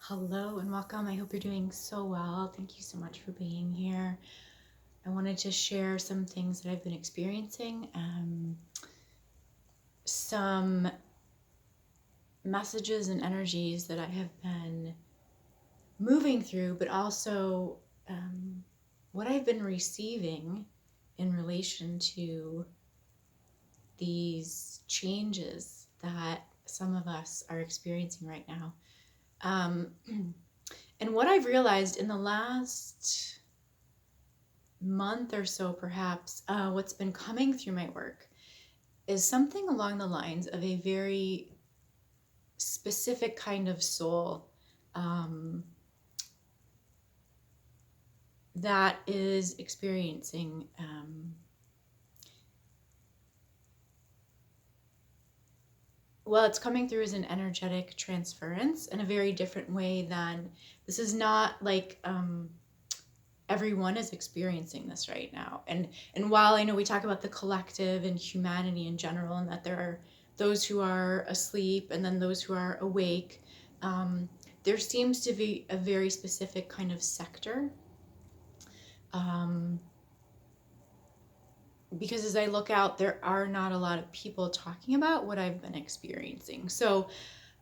Hello and welcome. I hope you're doing so well. Thank you so much for being here. I wanted to share some things that I've been experiencing, some messages and energies that I have been moving through, but also what I've been receiving in relation to these changes that some of us are experiencing right now. And what I've realized in the last month or so, perhaps, what's been coming through my work is something along the lines of a very specific kind of soul that is experiencing well, it's coming through as an energetic transference in a very different way than this is not like everyone is experiencing this right now. And while I know we talk about the collective and humanity in general, and that there are those who are asleep and then those who are awake, there seems to be a very specific kind of sector. Because as I look out, there are not a lot of people talking about what I've been experiencing. So,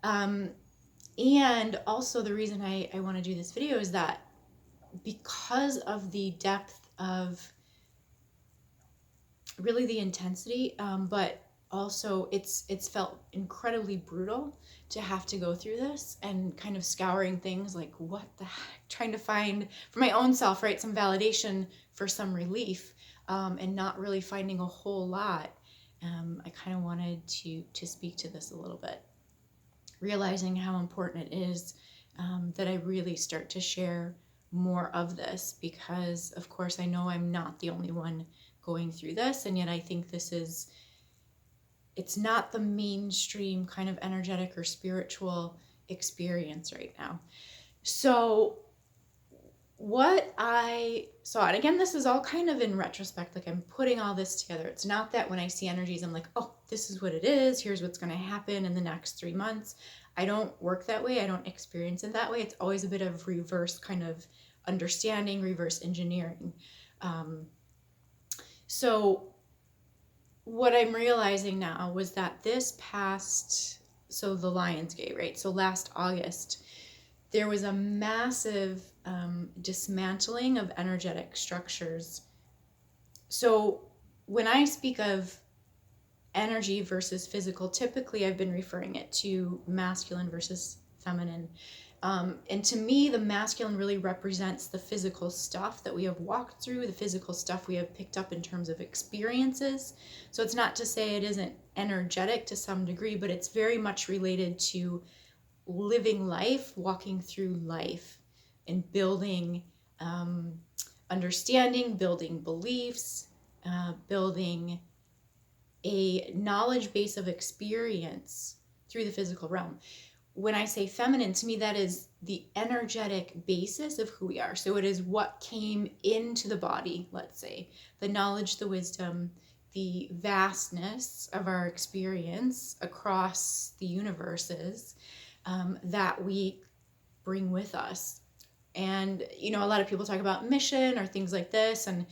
and also the reason I want to do this video is that because of the depth of really the intensity, but also it's felt incredibly brutal to have to go through this and kind of scouring things like what the heck, trying to find for my own self, right, some validation for some relief, and not really finding a whole lot. I kind of wanted to speak to this a little bit, realizing how important it is that I really start to share more of this, because of course I know I'm not the only one going through this, and yet I think it's not the mainstream kind of energetic or spiritual experience right now. So what I saw, and again, this is all kind of in retrospect, like I'm putting all this together. It's not that when I see energies, I'm like, oh, this is what it is. Here's what's going to happen in the next 3 months. I don't work that way. I don't experience it that way. It's always a bit of reverse kind of understanding, reverse engineering. So what I'm realizing now was that this past, so the Lionsgate, right? So last August, there was a massive dismantling of energetic structures. So when I speak of energy versus physical, typically I've been referring it to masculine versus feminine. And to me, the masculine really represents the physical stuff that we have walked through, the physical stuff we have picked up in terms of experiences. So it's not to say it isn't energetic to some degree, but it's very much related to living life, walking through life, and building understanding, building beliefs, building a knowledge base of experience through the physical realm. When I say feminine, to me, that is the energetic basis of who we are. So it is what came into the body, let's say, the knowledge, the wisdom, the vastness of our experience across the universes that we bring with us. And, you know, a lot of people talk about mission or things like this, and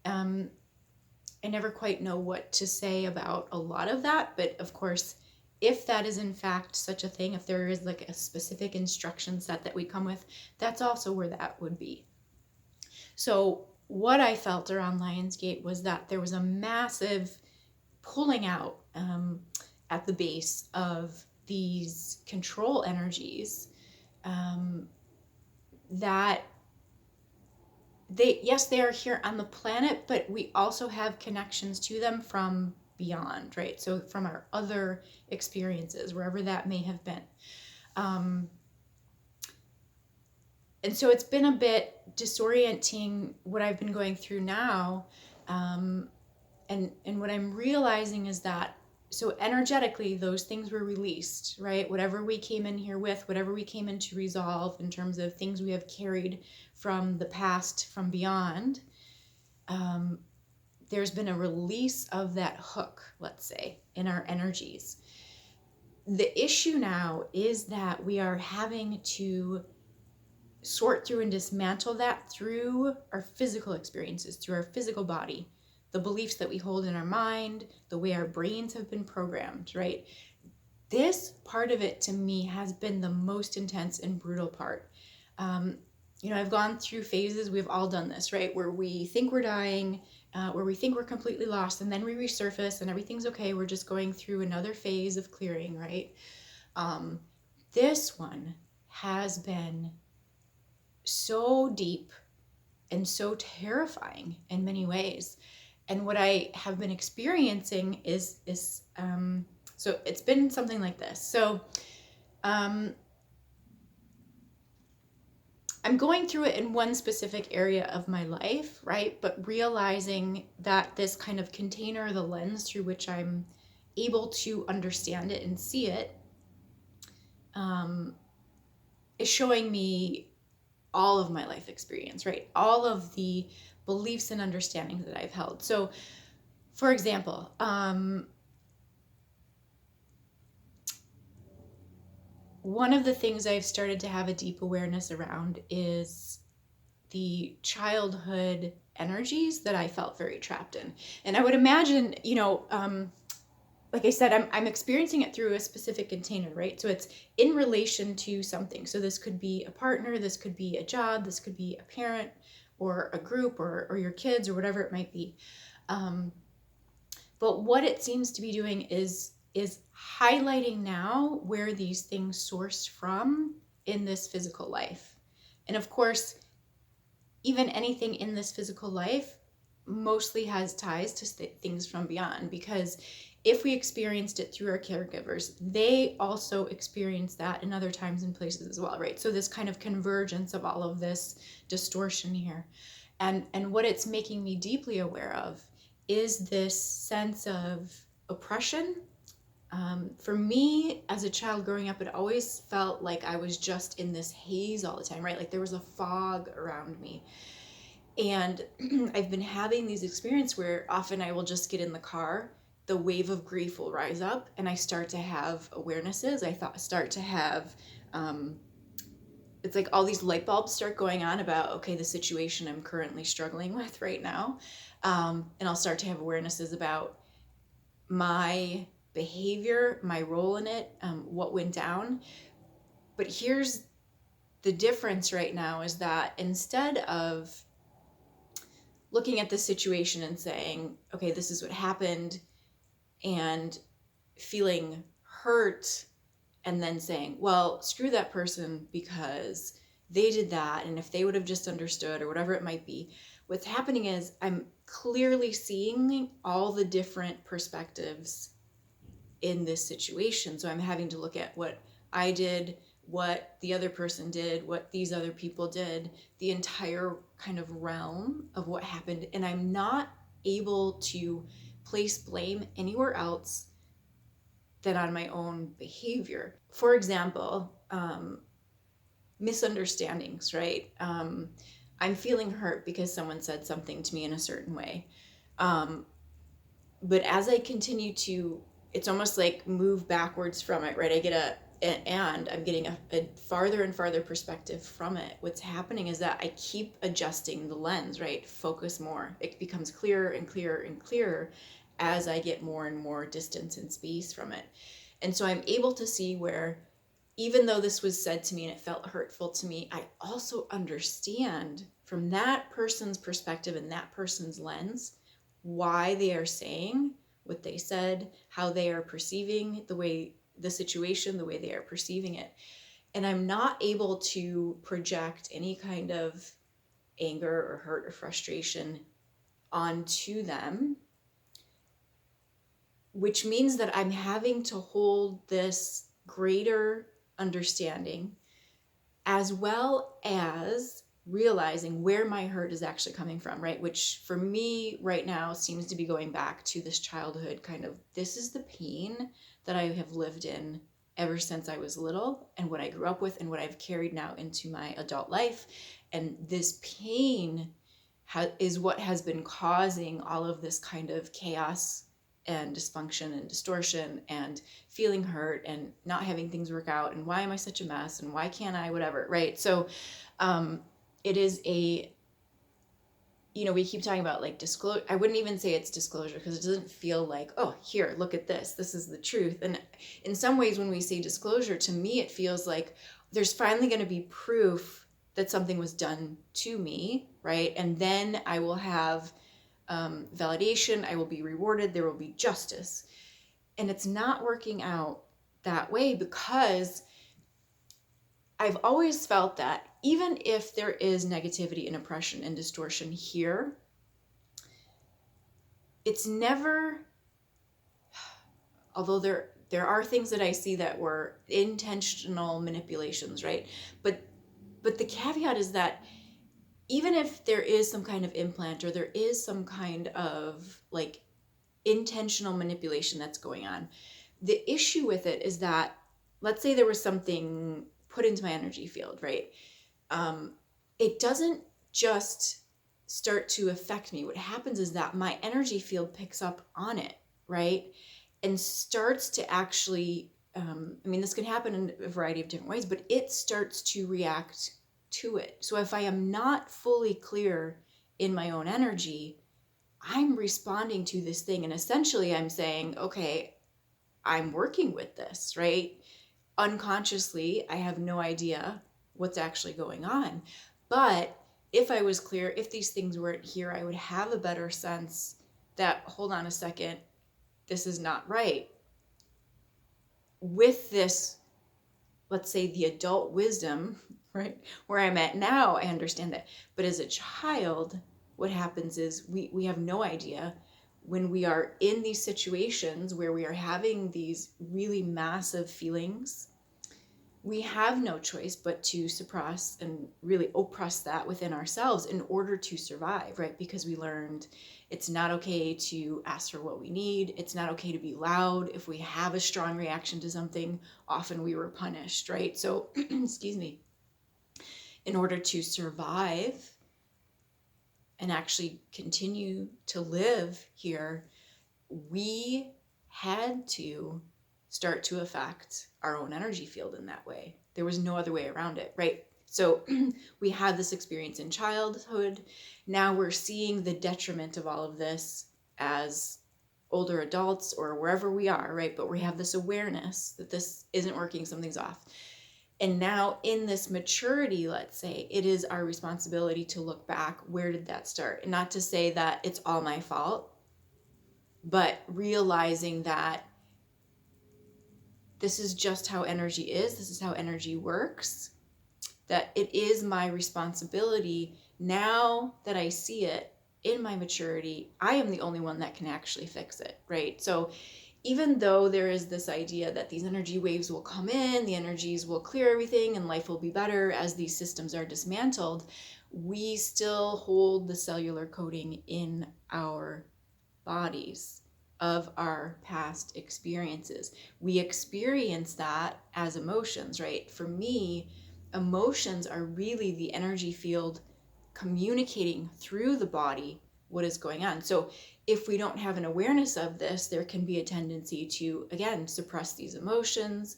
I never quite know what to say about a lot of that. But of course, if that is in fact such a thing, if there is like a specific instruction set that we come with, that's also where that would be. So what I felt around Lionsgate was that there was a massive pulling out at the base of these control energies that they are here on the planet, but we also have connections to them from beyond, right? So from our other experiences, wherever that may have been. And so it's been a bit disorienting what I've been going through now. And what I'm realizing is that, so energetically, those things were released, right? Whatever we came in here with, whatever we came in to resolve in terms of things we have carried from the past, from beyond, there's been a release of that hook, let's say, in our energies. the issue now is that we are having to sort through and dismantle that through our physical experiences, through our physical body, the beliefs that we hold in our mind, the way our brains have been programmed, right? This part of it to me has been the most intense and brutal part. I've gone through phases, we've all done this, right? Where we think we're dying, where we think we're completely lost, and then we resurface and everything's okay. We're just going through another phase of clearing, right? This one has been so deep and so terrifying in many ways. And what I have been experiencing is so it's been something like this. So I'm going through it in one specific area of my life, right? But realizing that this kind of container, the lens through which I'm able to understand it and see it, is showing me all of my life experience, right? All of the beliefs and understandings that I've held. So, for example, one of the things I've started to have a deep awareness around is the childhood energies that I felt very trapped in. And I would imagine, like I said, I'm experiencing it through a specific container, right? So it's in relation to something. So this could be a partner, this could be a job, this could be a parent or a group or your kids or whatever it might be. But what it seems to be doing is highlighting now where these things sourced from in this physical life. And of course, even anything in this physical life mostly has ties to things from beyond, because if we experienced it through our caregivers, they also experience that in other times and places as well, right? So this kind of convergence of all of this distortion here. And what it's making me deeply aware of is this sense of oppression. For me, as a child growing up, it always felt like I was just in this haze all the time, right? Like there was a fog around me. And I've been having these experiences where often I will just get in the car, the wave of grief will rise up, and I start to have awarenesses. Start to have, it's like all these light bulbs start going on about, okay, the situation I'm currently struggling with right now. And I'll start to have awarenesses about my behavior, my role in it, what went down. But here's the difference right now is that instead of looking at the situation and saying, okay, this is what happened, and feeling hurt, and then saying, well, screw that person because they did that, and if they would have just understood or whatever it might be, what's happening is I'm clearly seeing all the different perspectives in this situation. So I'm having to look at what I did, what the other person did, what these other people did, the entire kind of realm of what happened. And I'm not able to place blame anywhere else than on my own behavior. For example, misunderstandings, right? I'm feeling hurt because someone said something to me in a certain way. But as I continue to, it's almost like move backwards from it, right? I'm getting a farther and farther perspective from it. What's happening is that I keep adjusting the lens, right? Focus more. It becomes clearer and clearer and clearer as I get more and more distance and space from it. And so I'm able to see where, even though this was said to me and it felt hurtful to me, I also understand from that person's perspective and that person's lens why they are saying what they said, how they are perceiving the situation, the way they are perceiving it. And I'm not able to project any kind of anger or hurt or frustration onto them, which means that I'm having to hold this greater understanding as well as realizing where my hurt is actually coming from, right? Which for me right now seems to be going back to this childhood kind of, this is the pain that I have lived in ever since I was little and what I grew up with and what I've carried now into my adult life. And this pain is what has been causing all of this kind of chaos and dysfunction and distortion and feeling hurt and not having things work out and why am I such a mess and why can't I, whatever, right? So it is a, we keep talking about like disclosure. I wouldn't even say it's disclosure because it doesn't feel like, oh, here, look at this. This is the truth. And in some ways, when we say disclosure, to me, it feels like there's finally going to be proof that something was done to me, right? And then I will have validation. I will be rewarded. There will be justice. And it's not working out that way because I've always felt that even if there is negativity and oppression and distortion here, it's never, although there are things that I see that were intentional manipulations, right? But the caveat is that even if there is some kind of implant or there is some kind of like intentional manipulation that's going on, the issue with it is that, let's say there was something put into my energy field, right? It doesn't just start to affect me. What happens is that my energy field picks up on it, right? And starts to actually, this can happen in a variety of different ways, but it starts to react to it. So if I am not fully clear in my own energy, I'm responding to this thing. And essentially I'm saying, okay, I'm working with this, right? Unconsciously, I have no idea what's actually going on. But if I was clear, if these things weren't here, I would have a better sense that, hold on a second, this is not right. With this, let's say the adult wisdom, right, where I'm at now, I understand that. But as a child, what happens is we have no idea when we are in these situations where we are having these really massive feelings. We have no choice but to suppress and really oppress that within ourselves in order to survive, right? Because we learned it's not okay to ask for what we need. It's not okay to be loud. If we have a strong reaction to something, often we were punished, right? So, excuse me, in order to survive and actually continue to live here, we had to start to affect our own energy field in that way. There was no other way around it, right? So we had this experience in childhood. Now we're seeing the detriment of all of this as older adults or wherever we are, right? But we have this awareness that this isn't working, something's off. And now in this maturity, let's say, it is our responsibility to look back. Where did that start? And not to say that it's all my fault, but realizing that this is just how energy is. This is how energy works. That it is my responsibility. Now that I see it in my maturity, I am the only one that can actually fix it, right? So even though there is this idea that these energy waves will come in, the energies will clear everything, and life will be better as these systems are dismantled, we still hold the cellular coding in our bodies of our past experiences. We experience that as emotions, right? For me, emotions are really the energy field communicating through the body what is going on. So if we don't have an awareness of this, there can be a tendency to, again, suppress these emotions.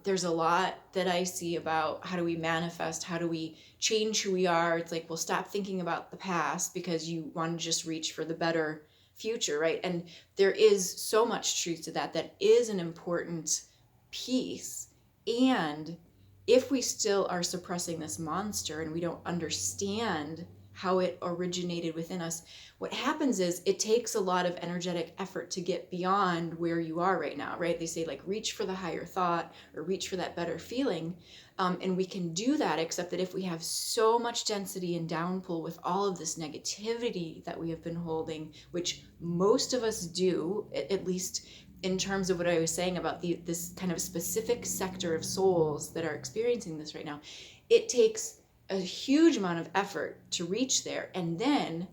There's a lot that I see about how do we manifest, how do we change who we are. It's like, well, stop thinking about the past because you want to just reach for the better future, right? And there is so much truth to that. That is an important piece. And if we still are suppressing this monster and we don't understand how it originated within us, what happens is it takes a lot of energetic effort to get beyond where you are right now, right? They say like reach for the higher thought or reach for that better feeling. And we can do that, except that if we have so much density and downpull with all of this negativity that we have been holding, which most of us do, at least in terms of what I was saying about this kind of specific sector of souls that are experiencing this right now, it takes a huge amount of effort to reach there. And then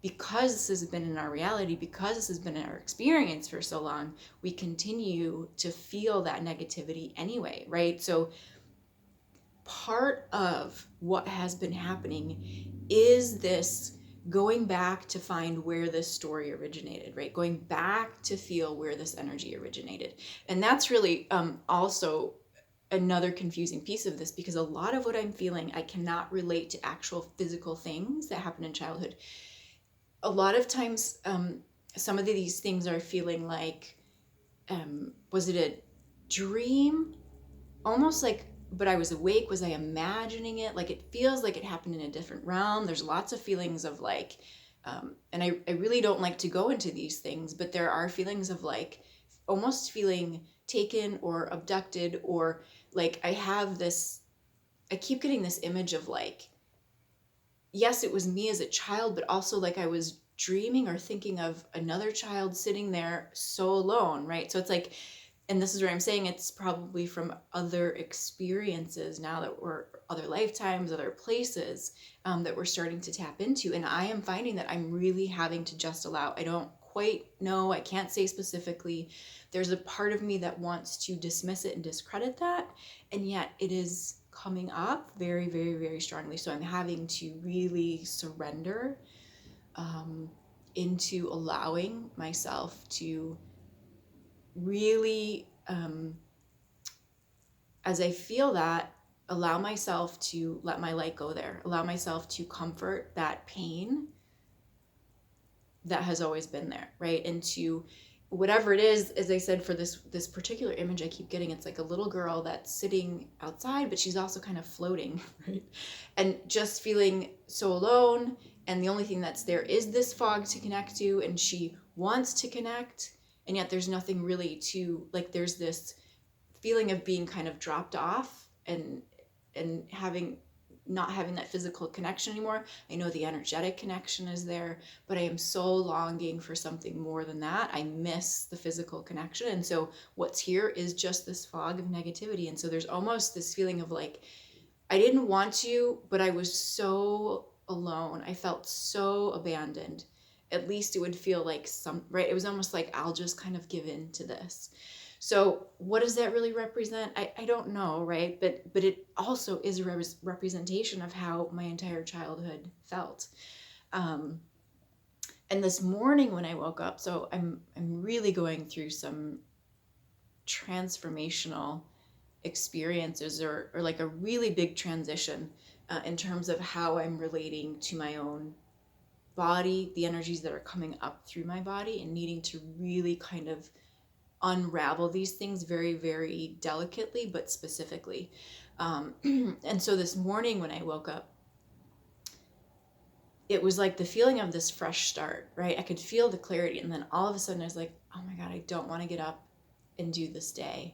because this has been in our reality, because this has been in our experience for so long, we continue to feel that negativity anyway, right? So part of what has been happening is this going back to find where this story originated, right? Going back to feel where this energy originated. And that's really also another confusing piece of this, because a lot of what I'm feeling, I cannot relate to actual physical things that happened in childhood. A lot of times, some of these things are feeling like, was it a dream? Almost like, but I was awake. Was I imagining it? Like, it feels like it happened in a different realm. There's lots of feelings of like, and I really don't like to go into these things, but there are feelings of like almost feeling taken or abducted, or like I keep getting this image of like, yes, it was me as a child, but also like I was dreaming or thinking of another child sitting there so alone, right? So it's like, and this is where I'm saying it's probably from other experiences now that we're other lifetimes, other places that we're starting to tap into. And I am finding that I'm really having to just allow. I don't quite know. I can't say specifically. There's a part of me that wants to dismiss it and discredit that. And yet it is coming up very, very, very strongly. So I'm having to really surrender into allowing myself to really, as I feel that, allow myself to let my light go there, allow myself to comfort that pain that has always been there, right? And to whatever it is, as I said, for this particular image I keep getting, it's like a little girl that's sitting outside, but she's also kind of floating, right? And just feeling so alone, and the only thing that's there is this fog to connect to, and she wants to connect, and yet there's nothing really to, like, there's this feeling of being kind of dropped off and not having that physical connection anymore. I know the energetic connection is there, but I am so longing for something more than that. I miss the physical connection. And so what's here is just this fog of negativity. And so there's almost this feeling of like, I didn't want to, but I was so alone. I felt so abandoned. At least it would feel like right? It was almost like, I'll just kind of give in to this. So what does that really represent? I don't know, right? But it also is a representation of how my entire childhood felt. And this morning when I woke up, so I'm really going through some transformational experiences, or like a really big transition in terms of how I'm relating to my own body, the energies that are coming up through my body, and needing to really kind of unravel these things very, very delicately, but specifically. And so this morning when I woke up, it was like the feeling of this fresh start, right? I could feel the clarity. And then all of a sudden I was like, oh my God, I don't want to get up and do this day.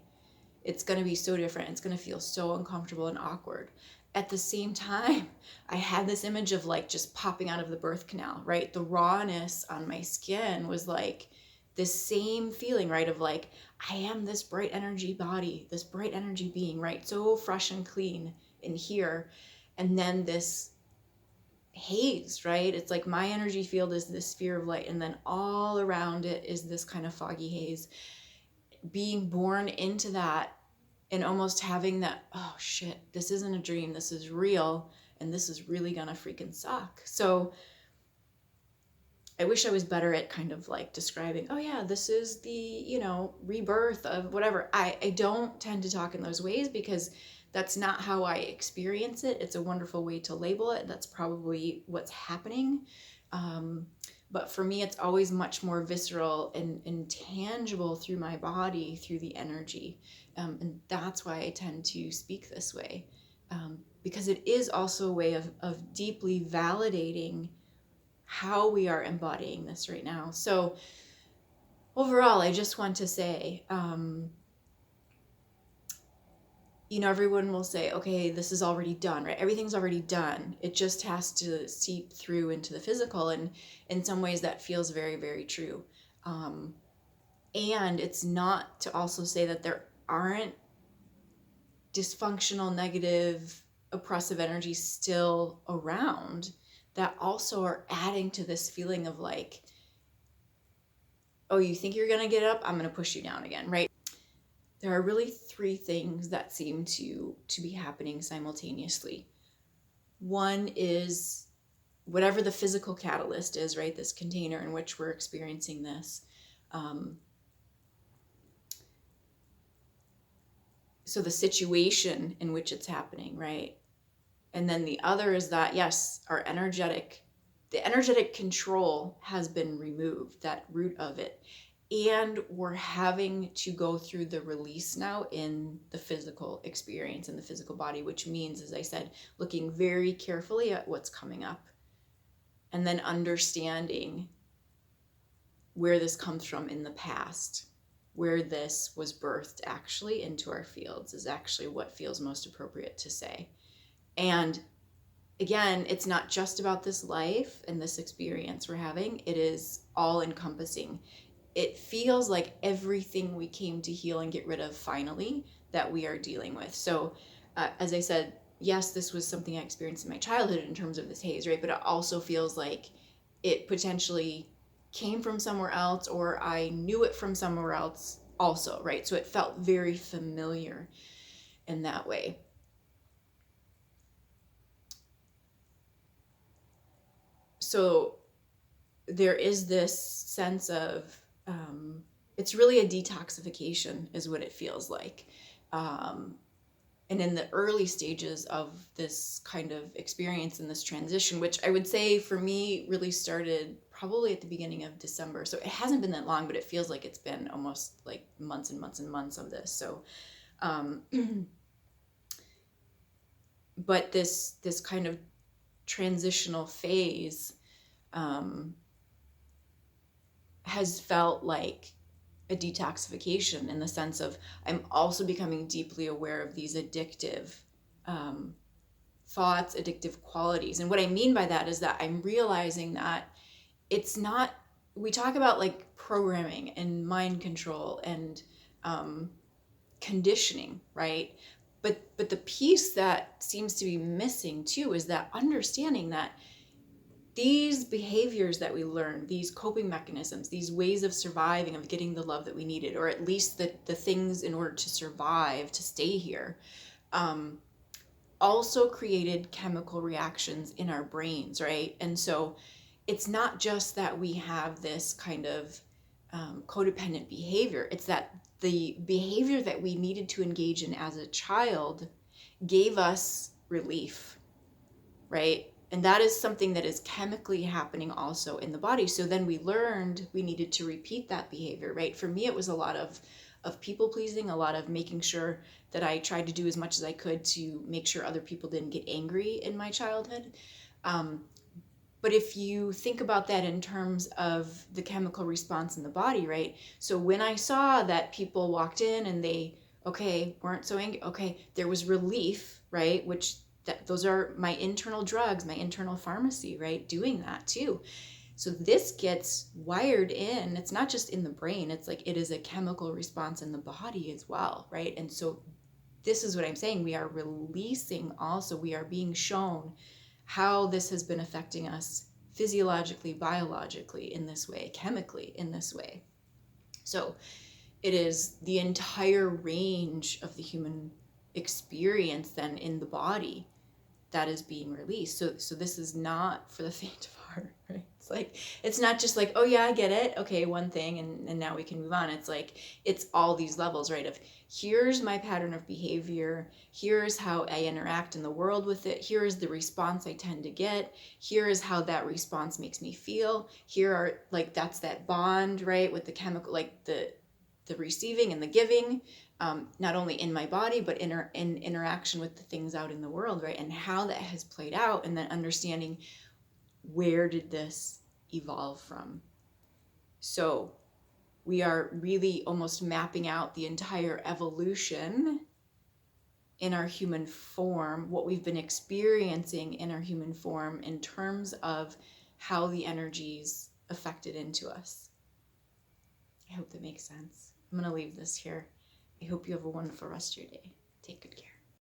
It's going to be so different. It's going to feel so uncomfortable and awkward. At the same time, I had this image of like just popping out of the birth canal, right? The rawness on my skin was like this same feeling, right? Of like, I am this bright energy body, this bright energy being, right? So fresh and clean in here. And then this haze, right? It's like my energy field is this sphere of light, and then all around it is this kind of foggy haze. Being born into that and almost having that, oh shit, this isn't a dream, this is real, and this is really gonna freaking suck. So I wish I was better at kind of like describing, oh yeah, this is the, rebirth of whatever. I don't tend to talk in those ways because that's not how I experience it. It's a wonderful way to label it. That's probably what's happening. But for me, it's always much more visceral and tangible through my body, through the energy. And that's why I tend to speak this way. Because it is also a way of deeply validating how we are embodying this right now. So overall, I just want to say, everyone will say, okay, this is already done, right? Everything's already done. It just has to seep through into the physical. And in some ways that feels very, very true. And it's not to also say that there aren't dysfunctional, negative, oppressive energies still around that also are adding to this feeling of like, oh, you think you're going to get up? I'm going to push you down again, right? There are really three things that seem to be happening simultaneously. One is whatever the physical catalyst is, right? This container in which we're experiencing this. So the situation in which it's happening, right? And then the other is that, yes, the energetic control has been removed, that root of it. And we're having to go through the release now in the physical experience, in the physical body, which means, as I said, looking very carefully at what's coming up and then understanding where this comes from in the past, where this was birthed actually into our fields is actually what feels most appropriate to say. And again, it's not just about this life and this experience we're having. It is all encompassing. It feels like everything we came to heal and get rid of finally that we are dealing with. So as I said, yes, this was something I experienced in my childhood in terms of this haze, right? But it also feels like it potentially came from somewhere else, or I knew it from somewhere else also, right? So it felt very familiar in that way. So there is this sense of, it's really a detoxification is what it feels like. And in the early stages of this kind of experience and this transition, which I would say for me really started probably at the beginning of December. So it hasn't been that long, but it feels like it's been almost like months and months and months of this. So, but this kind of transitional phase has felt like a detoxification in the sense of I'm also becoming deeply aware of these addictive thoughts, addictive qualities. And what I mean by that is that I'm realizing that it's not, we talk about like programming and mind control and conditioning, right? But the piece that seems to be missing too is that understanding that these behaviors that we learn, these coping mechanisms, these ways of surviving, of getting the love that we needed, or at least the things in order to survive, to stay here, also created chemical reactions in our brains, right? And so it's not just that we have this kind of codependent behavior, it's that the behavior that we needed to engage in as a child gave us relief, right? And that is something that is chemically happening also in the body. So then we learned we needed to repeat that behavior, right? For me, it was a lot of people pleasing, a lot of making sure that I tried to do as much as I could to make sure other people didn't get angry in my childhood. But if you think about that in terms of the chemical response in the body, right? So when I saw that people walked in and they, okay, weren't so angry, okay, there was relief, right? Which those are my internal drugs, my internal pharmacy, right? Doing that too. So this gets wired in. It's not just in the brain. It's like it is a chemical response in the body as well, right? And so this is what I'm saying. We are releasing also. We are being shown how this has been affecting us physiologically, biologically in this way, chemically in this way. So it is the entire range of the human experience then in the body that is being released. So this is not for the faint of heart, right? It's like, it's not just like, oh yeah, I get it. Okay, one thing and now we can move on. It's like, it's all these levels, right? Of here's my pattern of behavior. Here's how I interact in the world with it. Here is the response I tend to get. Here is how that response makes me feel. Here are like, that's that bond, right? With the chemical, like the receiving and the giving. Not only in my body, but in interaction with the things out in the world, right? And how that has played out, and then understanding where did this evolve from. So we are really almost mapping out the entire evolution in our human form, what we've been experiencing in our human form in terms of how the energies affected into us. I hope that makes sense. I'm going to leave this here. I hope you have a wonderful rest of your day. Take good care.